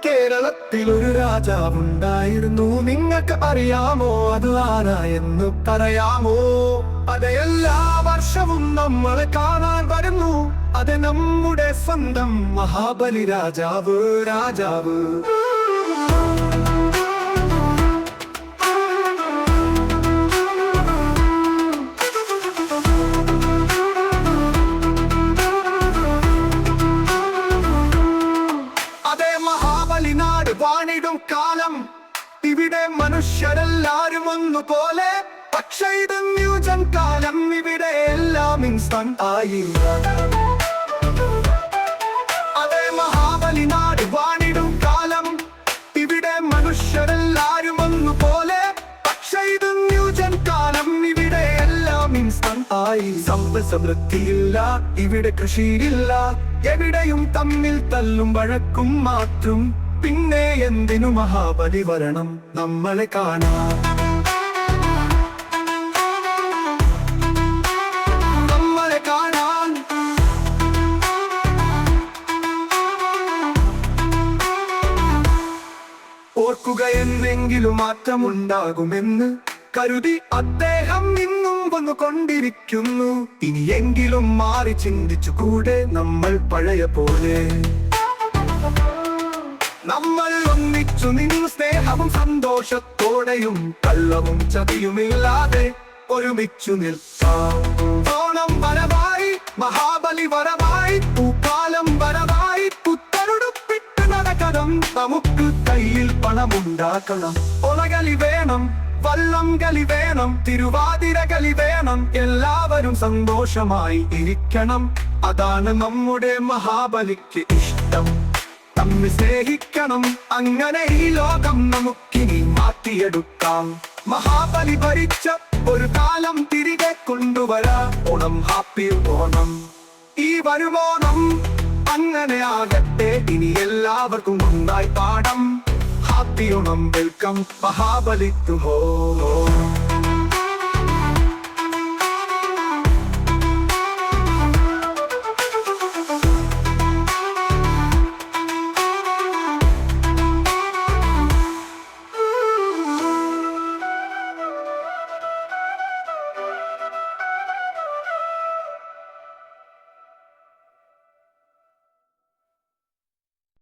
കേരളത്തിൽ ഒരു രാജാവുണ്ടായിരുന്നു. നിങ്ങൾക്ക് അറിയാമോ അത് ആരായെന്ന് പറയാമോ? അത് എല്ലാ വർഷവും നമ്മൾ കാണാൻ വരുന്നു. അത് നമ്മുടെ സ്വന്തം മഹാബലി രാജാവ്. നാട് വാണിടും കാലം ഇവിടെ മനുഷ്യരെല്ലാരും ഒന്നുപോലെ. പക്ഷേ ഇത് ന്യൂജൻ കാലം, ഇവിടെ എല്ലാം ഇൻസ്റ്റന്റ് ആയി. അതേ മഹാബലി നാട് വാണിടും കാലം ഇവിടെ മനുഷ്യരെല്ലാരും ഒന്നുപോലെ. പക്ഷേ ഇത് ന്യൂജൻ കാലം, ഇവിടെ എല്ലാം ഇൻസ്റ്റന്റ് ആയി. സമൃദ്ധിയില്ല, ഇവിടെ കൃഷിയില്ല, എവിടെയും തമ്മിൽ തല്ലും വഴക്കും മാത്രം. പിന്നെ എന്തിനു മഹാബലി വരണം നമ്മളെ കാണാൻ? ഓർക്കുക, എന്നെങ്കിലും മാറ്റമുണ്ടാകുമെന്ന് കരുതി അദ്ദേഹം ഇന്നും വന്നുകൊണ്ടിരിക്കുന്നു. ഇനിയെങ്കിലും മാറി ചിന്തിച്ചു കൂടെ നമ്മൾ പഴയ പോലെ. നമ്മൾ ഒന്നിച്ചു നിന്ന് സ്നേഹവും സന്തോഷത്തോടെയും കള്ളവും ചതിയുമില്ലാതെ ഒരുമിച്ചു നിൽക്കാം. ഓണം വരവായി, മഹാബലി വരവായി, പൂക്കാലം വരവായി. പുത്തനുടുപ്പിട്ട് നടക്കണം, നമുക്ക് കയ്യിൽ പണമുണ്ടാക്കണം. ഒളകളി വേണം, വള്ളം കളി വേണം, തിരുവാതിര കളി വേണം. എല്ലാവരും സന്തോഷമായി ഇരിക്കണം. അതാണ് നമ്മുടെ മഹാബലിക്ക് ഇഷ്ടം. നമ്മെ സ്നേഹിക്കണം, അങ്ങനെ ഈ ലോകം നമുക്കിനി മാറ്റിയെടുക്കാം. മഹാബലി ഭരിച്ച ഒരു കാലം തിരികെ കൊണ്ടുവരാം. ഓണം, ഹാപ്പി ഓണം, ഈ വരുമോണം അങ്ങനെ ആകട്ടെ. ഇനി എല്ലാവർക്കും ഒന്നായി പാടം. Happy Onam, welcome Mahabali to home.